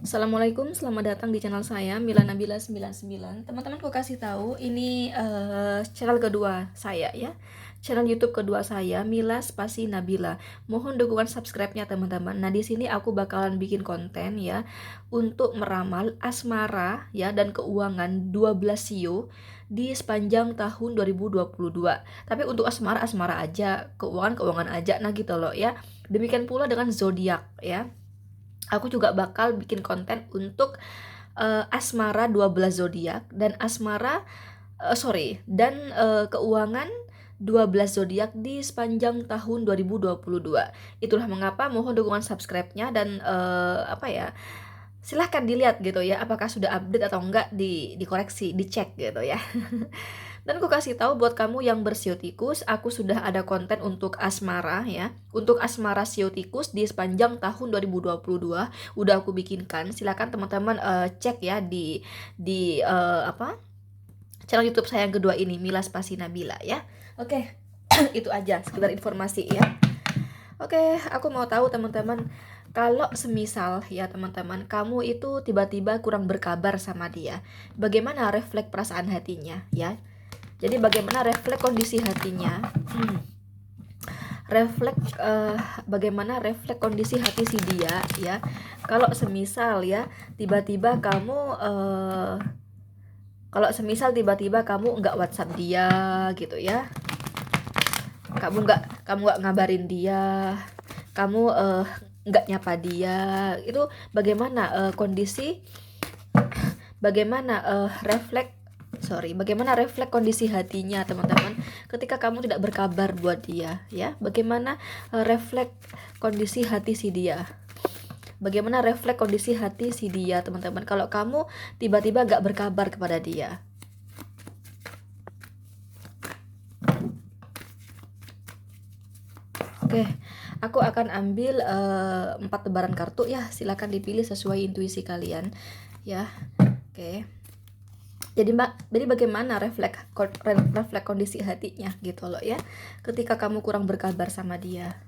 Assalamualaikum, selamat datang di channel saya Mila Nabila 99. Teman-teman, aku kasih tahu ini channel kedua saya ya. Channel YouTube kedua saya Mila Spasi Nabila. Mohon dukungan subscribe-nya teman-teman. Nah, di sini aku bakalan bikin konten ya untuk meramal asmara ya dan keuangan 12 sio di sepanjang tahun 2022. Tapi untuk asmara aja, keuangan aja nah gitu loh ya. Demikian pula dengan zodiak ya. Aku juga bakal bikin konten untuk asmara 12 zodiak dan keuangan 12 zodiak di sepanjang tahun 2022. Itulah mengapa mohon dukungan subscribe-nya dan silahkan dilihat gitu ya, apakah sudah update atau enggak, dikoreksi, dicek gitu ya. Dan aku kasih tahu buat kamu yang bersio tikus, aku sudah ada konten untuk asmara ya. Untuk asmara sio tikus di sepanjang tahun 2022 udah aku bikinkan. Silakan teman-teman cek ya di channel YouTube saya yang kedua ini, Mila Spasi Nabila ya. Oke. Itu aja sekedar informasi ya. Oke, aku mau tahu teman-teman, kalau semisal ya teman-teman, kamu itu tiba-tiba kurang berkabar sama dia, bagaimana refleks perasaan hatinya ya? Jadi bagaimana refleks kondisi hatinya? Refleks bagaimana refleks kondisi hati si dia ya? Kalau semisal ya tiba-tiba kamu nggak WhatsApp dia gitu ya, kamu nggak ngabarin dia, kamu nggak nyapa dia, itu bagaimana refleks kondisi hatinya teman-teman ketika kamu tidak berkabar buat dia ya. Bagaimana refleks kondisi hati si dia, bagaimana refleks kondisi hati si dia teman-teman kalau kamu tiba-tiba gak berkabar kepada dia. Oke, aku akan ambil 4 lembaran kartu ya, silakan dipilih sesuai intuisi kalian ya. Oke. Jadi bagaimana refleks kondisi hatinya gitu loh ya, ketika kamu kurang berkabar sama dia.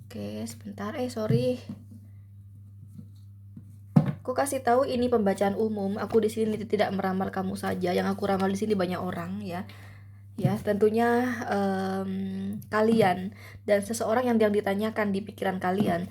Oke, sebentar, sorry. Aku kasih tahu ini pembacaan umum. Aku di sini tidak meramal kamu saja. Yang aku ramal di sini banyak orang ya. Ya, tentunya kalian dan seseorang yang ditanyakan di pikiran kalian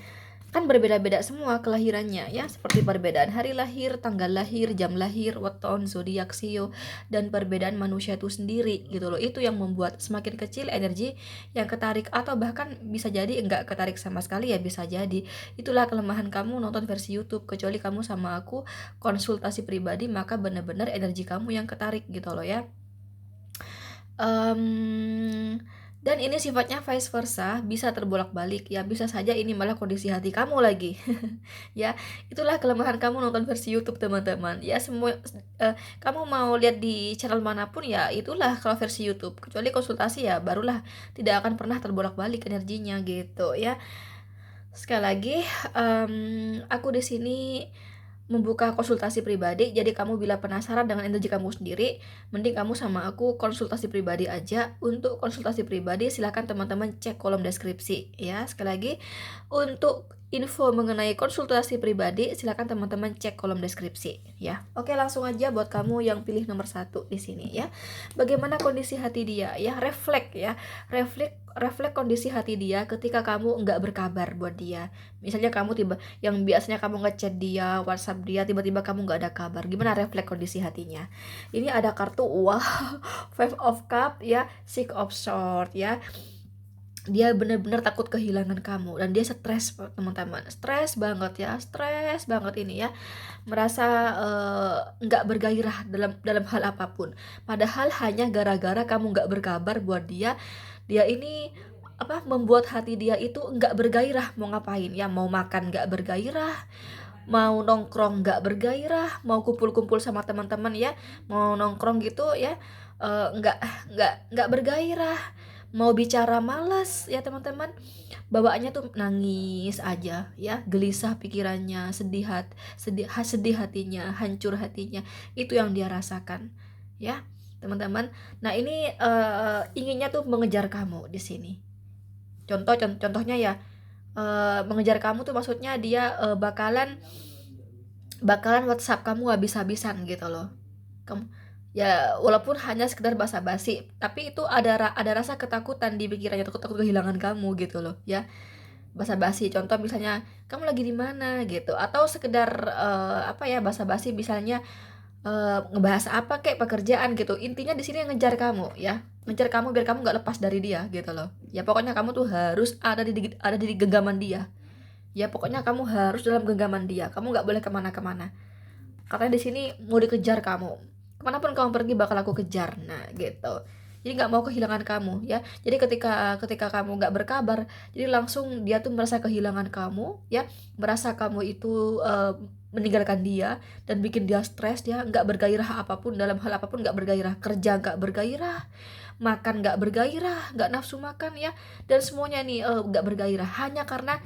kan berbeda-beda semua kelahirannya ya, seperti perbedaan hari lahir, tanggal lahir, jam lahir, weton, zodiak sio, dan perbedaan manusia itu sendiri gitu loh. Itu yang membuat semakin kecil energi yang ketarik, atau bahkan bisa jadi enggak ketarik sama sekali ya, bisa jadi. Itulah kelemahan kamu nonton versi YouTube. Kecuali kamu sama aku konsultasi pribadi, maka benar-benar energi kamu yang ketarik gitu loh ya. Dan ini sifatnya vice versa, bisa terbolak-balik ya, bisa saja ini malah kondisi hati kamu lagi. Ya, itulah kelemahan kamu nonton versi YouTube teman-teman ya. Kamu mau lihat di channel manapun ya, itulah kalau versi YouTube. Kecuali konsultasi ya, barulah tidak akan pernah terbolak-balik energinya gitu ya. Sekali lagi, aku di sini membuka konsultasi pribadi. Jadi kamu bila penasaran dengan energi kamu sendiri, mending kamu sama aku konsultasi pribadi aja. Untuk konsultasi pribadi silahkan teman-teman cek kolom deskripsi ya. Sekali lagi, untuk info mengenai konsultasi pribadi silahkan teman-teman cek kolom deskripsi ya. Oke, langsung aja buat kamu yang pilih nomor 1 di sini ya. Bagaimana kondisi hati dia ya? Refleks kondisi hati dia ketika kamu nggak berkabar buat dia. Misalnya kamu yang biasanya kamu ngechat dia, WhatsApp dia, tiba-tiba kamu nggak ada kabar. Gimana refleks kondisi hatinya? Ini ada kartu Five of Cup ya, Six of Swords ya. Dia benar-benar takut kehilangan kamu dan dia stres teman-teman, stres banget ini ya, merasa nggak bergairah dalam hal apapun, padahal hanya gara-gara kamu nggak berkabar buat dia. Dia ini membuat hati dia itu nggak bergairah, mau ngapain ya, mau makan nggak bergairah, mau nongkrong nggak bergairah, mau kumpul-kumpul sama teman-teman ya, mau nongkrong gitu ya, nggak bergairah, mau bicara malas ya teman-teman, bawaannya tuh nangis aja ya, gelisah pikirannya, sedih hatinya, hancur hatinya. Itu yang dia rasakan ya teman-teman. Nah ini inginnya tuh mengejar kamu di sini. Contohnya ya, mengejar kamu tuh maksudnya dia bakalan bakalan WhatsApp kamu habis-habisan gitu loh. Kamu ya walaupun hanya sekedar basa-basi, tapi itu ada rasa ketakutan di pikirannya, takut kehilangan kamu gitu loh ya. Basa-basi contoh misalnya kamu lagi di mana gitu, atau sekedar apa ya, basa-basi misalnya ngebahas apa kayak pekerjaan gitu. Intinya di sini ngejar kamu ya, ngejar kamu biar kamu nggak lepas dari dia gitu loh. Ya pokoknya kamu tuh harus ada di genggaman dia. Ya pokoknya kamu harus dalam genggaman dia. Kamu nggak boleh kemana-kemana. Karena di sini mau dikejar kamu. Kemanapun kamu pergi bakal aku kejar. Nah gitu. Jadi nggak mau kehilangan kamu ya. Jadi ketika ketika kamu nggak berkabar, jadi langsung dia tuh merasa kehilangan kamu ya, merasa kamu itu meninggalkan dia dan bikin dia stres, dia nggak bergairah apapun, dalam hal apapun nggak bergairah, kerja nggak bergairah, makan nggak bergairah, nggak nafsu makan ya, dan semuanya nih nggak bergairah hanya karena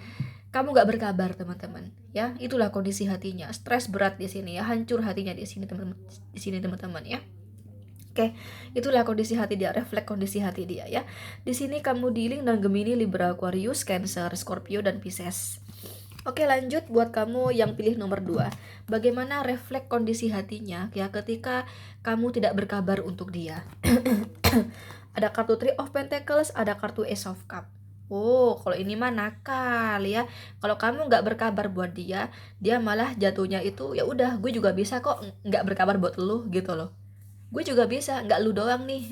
kamu nggak berkabar teman-teman ya. Itulah kondisi hatinya, stres berat di sini ya, hancur hatinya di sini teman-teman, di sini teman-teman ya. Oke, itulah kondisi hati dia, refleks kondisi hati dia ya. Di sini kamu dealing dengan Gemini, Libra, Aquarius, Cancer, Scorpio, dan Pisces. Oke, lanjut buat kamu yang pilih nomor 2. Bagaimana refleks kondisi hatinya ya ketika kamu tidak berkabar untuk dia. Ada kartu Three of Pentacles, ada kartu Ace of Cup. Oh, kalau ini mah nakal ya. Kalau kamu nggak berkabar buat dia, dia malah jatuhnya itu ya udah, gue juga bisa kok nggak berkabar buat lu gitu loh. Gue juga bisa, nggak lu doang nih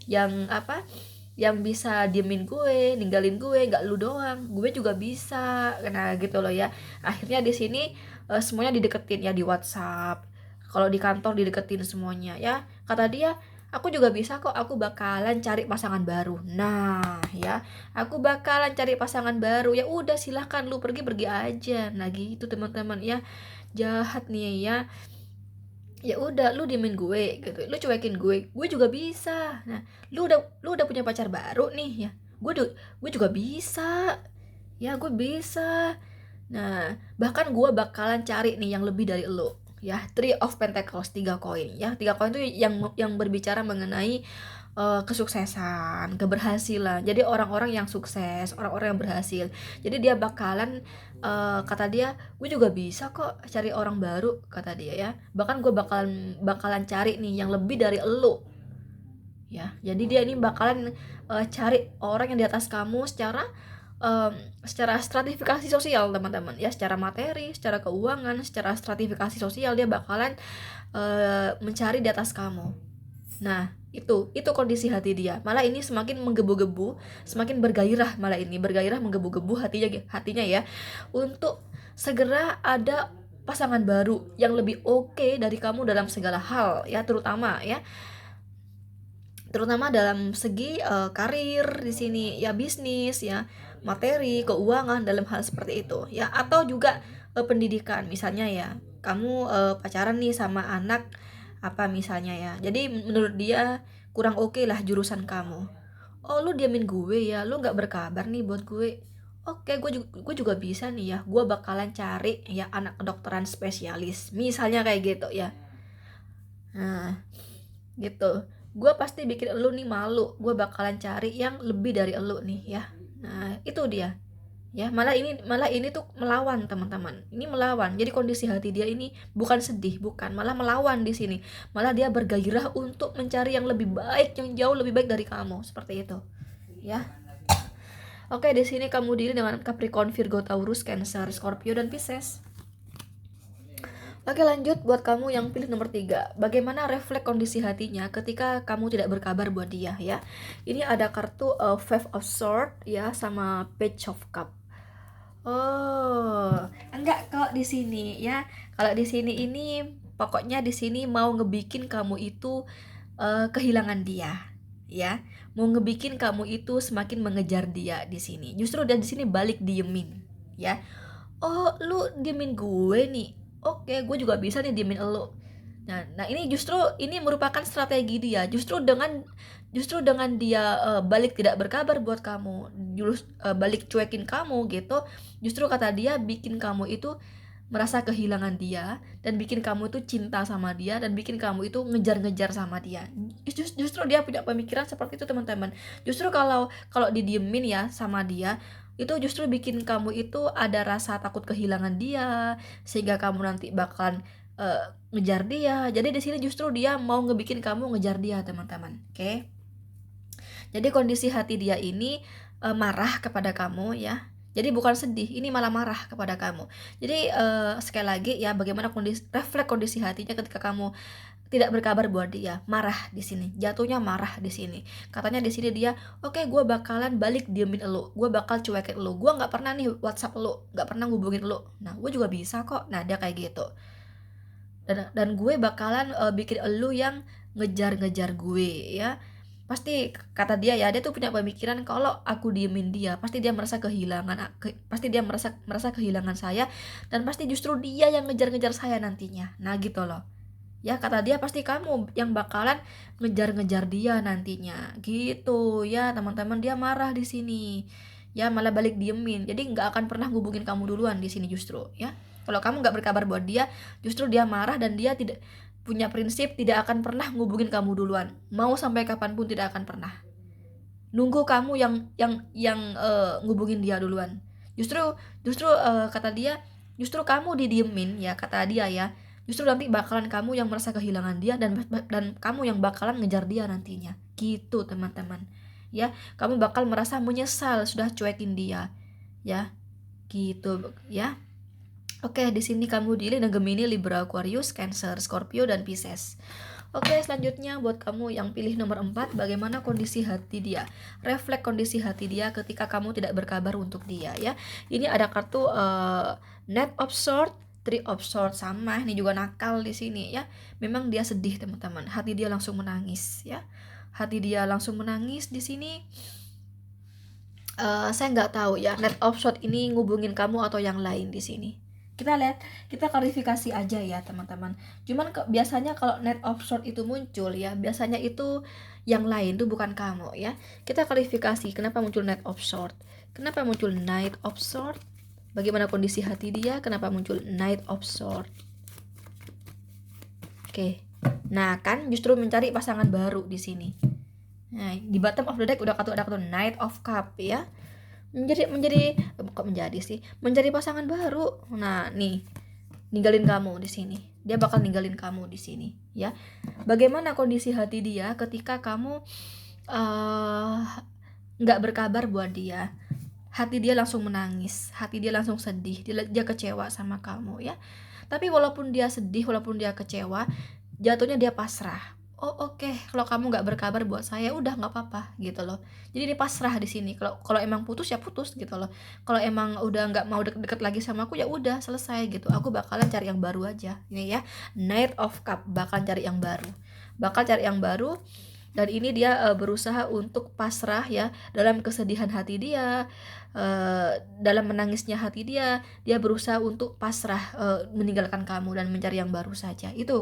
yang apa, yang bisa diemin gue, ninggalin gue, nggak lu doang, gue juga bisa. Nah gitu loh ya. Akhirnya di sini semuanya dideketin ya di WhatsApp, kalau di kantor dideketin semuanya ya. Kata dia, aku juga bisa kok, aku bakalan cari pasangan baru. Nah ya, aku bakalan cari pasangan baru, ya udah silahkan lu pergi pergi aja. Nah gitu teman-teman ya, jahat nih ya. Ya udah lu diemin gue gitu, lu cuekin gue juga bisa. Nah lu udah punya pacar baru nih ya, gue juga bisa ya, gue bisa. Nah bahkan gue bakalan cari nih yang lebih dari lu ya. Three of Pentacles, 3 koin ya. 3 koin itu yang berbicara mengenai kesuksesan, keberhasilan. Jadi orang-orang yang sukses, orang-orang yang berhasil. Jadi dia bakalan kata dia, gue juga bisa kok cari orang baru, kata dia ya. Bahkan gue bakalan cari nih yang lebih dari elu ya. Jadi dia ini bakalan cari orang yang di atas kamu secara stratifikasi sosial teman-teman ya, secara materi, secara keuangan, secara stratifikasi sosial dia bakalan mencari di atas kamu. Nah itu kondisi hati dia. Malah ini semakin menggebu-gebu, semakin bergairah, malah ini bergairah menggebu-gebu hatinya ya, untuk segera ada pasangan baru yang lebih oke dari kamu dalam segala hal ya, terutama dalam segi karir di sini ya, bisnis ya, materi, keuangan, dalam hal seperti itu ya. Atau juga pendidikan misalnya ya, kamu pacaran nih sama anak apa misalnya ya, jadi menurut dia kurang oke lah jurusan kamu. Oh lu diamin gue ya, lu nggak berkabar nih buat gue. Oke, gue juga bisa nih ya, gue bakalan cari ya anak kedokteran spesialis misalnya kayak gitu ya. Nah gitu, gue pasti bikin elu nih malu, gue bakalan cari yang lebih dari elu nih ya. Nah itu dia ya. Malah ini tuh melawan teman-teman, ini melawan. Jadi kondisi hati dia ini bukan sedih, bukan, malah melawan di sini. Malah dia bergairah untuk mencari yang lebih baik, yang jauh lebih baik dari kamu, seperti itu ya. Oke, di sini kamu diri dengan Capricorn, Virgo, Taurus, Cancer, Scorpio, dan Pisces. Oke, lanjut buat kamu yang pilih nomor 3. Bagaimana refleks kondisi hatinya ketika kamu tidak berkabar buat dia ya. Ini ada kartu Five of Swords ya, sama Page of Cup. Oh, enggak kok di sini ya. Kalau di sini ini pokoknya di sini mau ngebikin kamu itu kehilangan dia ya. Mau ngebikin kamu itu semakin mengejar dia di sini. Justru dia di sini balik diemin ya. Oh lu diemin gue nih, oke gue juga bisa nih diemin elu. Nah ini justru ini merupakan strategi dia. Justru dengan dia balik tidak berkabar buat kamu, balik cuekin kamu gitu, justru kata dia bikin kamu itu merasa kehilangan dia, dan bikin kamu itu cinta sama dia, dan bikin kamu itu ngejar-ngejar sama dia. Justru dia punya pemikiran seperti itu teman-teman. Justru kalau kalau didiemin ya sama dia, itu justru bikin kamu itu ada rasa takut kehilangan dia, sehingga kamu nanti bakalan ngejar dia. Jadi di sini justru dia mau ngebikin kamu ngejar dia, teman-teman. Oke. Jadi kondisi hati dia ini marah kepada kamu ya. Jadi bukan sedih, ini malah marah kepada kamu. Jadi sekali lagi ya, bagaimana refleks kondisi hatinya ketika kamu tidak berkabar buat dia, marah di sini, jatuhnya marah di sini. Katanya di sini dia, oke, gue bakalan balik diemin elu, gue bakal cuekin elu, gue nggak pernah nih WhatsApp elu, nggak pernah ngubungin elu. Nah, gue juga bisa kok. Nah, dia kayak gitu. Dan gue bakalan bikin elu yang ngejar-ngejar gue ya. Pasti kata dia tuh punya pemikiran kalau aku diemin dia, pasti dia merasa kehilangan, pasti dia merasa kehilangan saya, dan pasti justru dia yang ngejar-ngejar saya nantinya. Nah gitu loh. Ya kata dia pasti kamu yang bakalan ngejar-ngejar dia nantinya. Gitu ya teman-teman, dia marah di sini. Ya malah balik diemin. Jadi nggak akan pernah hubungin kamu duluan di sini justru ya. Kalau kamu nggak berkabar buat dia, justru dia marah dan dia tidak punya prinsip tidak akan pernah ngubungin kamu duluan. Mau sampai kapanpun tidak akan pernah. Nunggu kamu yang ngubungin dia duluan. Justru kata dia, justru kamu didiemin ya, kata dia ya. Justru nanti bakalan kamu yang merasa kehilangan dia, dan kamu yang bakalan ngejar dia nantinya. Gitu teman-teman. Ya, kamu bakal merasa menyesal sudah cuekin dia. Ya, gitu ya. Oke, di sini kamu dealing dengan Gemini, Libra, Aquarius, Cancer, Scorpio, dan Pisces. Oke, selanjutnya buat kamu yang pilih nomor 4, bagaimana kondisi hati dia? Refleks kondisi hati dia ketika kamu tidak berkabar untuk dia ya. Ini ada kartu Knight of Swords, Three of Swords, sama ini juga nakal di sini ya. Memang dia sedih teman-teman, hati dia langsung menangis ya. Hati dia langsung menangis di sini. Saya nggak tahu ya, Knight of Swords ini ngubungin kamu atau yang lain di sini. Kita lihat, kita klarifikasi aja ya teman-teman. Cuman biasanya kalau Knight of Swords itu muncul ya, biasanya itu yang lain tuh bukan kamu ya. Kita klarifikasi kenapa muncul Knight of Swords, kenapa muncul Knight of Swords, bagaimana kondisi hati dia, kenapa muncul Knight of Swords. Oke. Nah, kan justru mencari pasangan baru di sini. Nah, di bottom of the deck udah ada kartu Knight of Cup ya. Menjadi pasangan baru. Nah, nih ninggalin kamu di sini. Dia bakal ninggalin kamu di sini, ya. Bagaimana kondisi hati dia ketika kamu nggak berkabar buat dia? Hati dia langsung menangis, hati dia langsung sedih, dia kecewa sama kamu, ya. Tapi walaupun dia sedih, walaupun dia kecewa, jatuhnya dia pasrah. Oh oke, kalau kamu nggak berkabar buat saya, udah nggak apa-apa gitu loh. Jadi dia pasrah di sini. Kalau emang putus ya putus gitu loh. Kalau emang udah nggak mau deket-deket lagi sama aku, ya udah selesai gitu. Aku bakalan cari yang baru aja. Ini ya, Knight of Cup, bakal cari yang baru. Dan ini dia berusaha untuk pasrah ya, dalam kesedihan hati dia, dalam menangisnya hati dia berusaha untuk pasrah, meninggalkan kamu dan mencari yang baru saja. Itu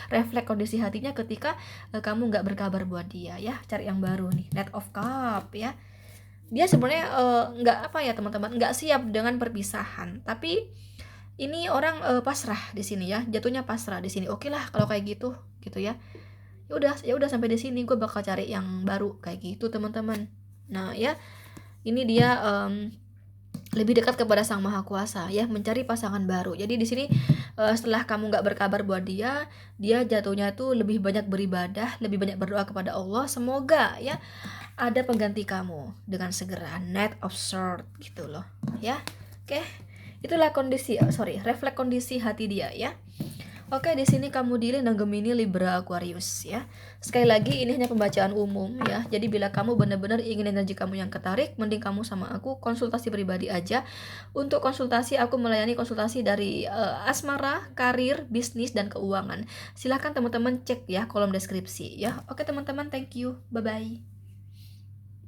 refleks kondisi hatinya ketika kamu nggak berkabar buat dia ya, cari yang baru nih, Knight of Cup ya. Dia sebenarnya nggak apa ya teman-teman, nggak siap dengan perpisahan, tapi ini orang pasrah di sini ya, jatuhnya pasrah di sini. Oke lah kalau kayak gitu ya. Ya udah sampai di sini, gue bakal cari yang baru kayak gitu teman-teman. Nah ya, ini dia lebih dekat kepada Sang Maha Kuasa ya, mencari pasangan baru. Jadi di sini setelah kamu nggak berkabar buat dia jatuhnya tuh lebih banyak beribadah, lebih banyak berdoa kepada Allah, semoga ya ada pengganti kamu dengan segera. Knight of Swords gitu loh ya. Oke, itulah refleks kondisi hati dia ya. Oke, di sini kamu dealing dengan Gemini, Libra, Aquarius ya. Sekali lagi ini hanya pembacaan umum ya. Jadi bila kamu benar-benar ingin energi kamu yang ketarik, mending kamu sama aku konsultasi pribadi aja. Untuk konsultasi aku melayani konsultasi dari asmara, karir, bisnis, dan keuangan. Silahkan teman-teman cek ya kolom deskripsi ya. Oke teman-teman, thank you. Bye-bye.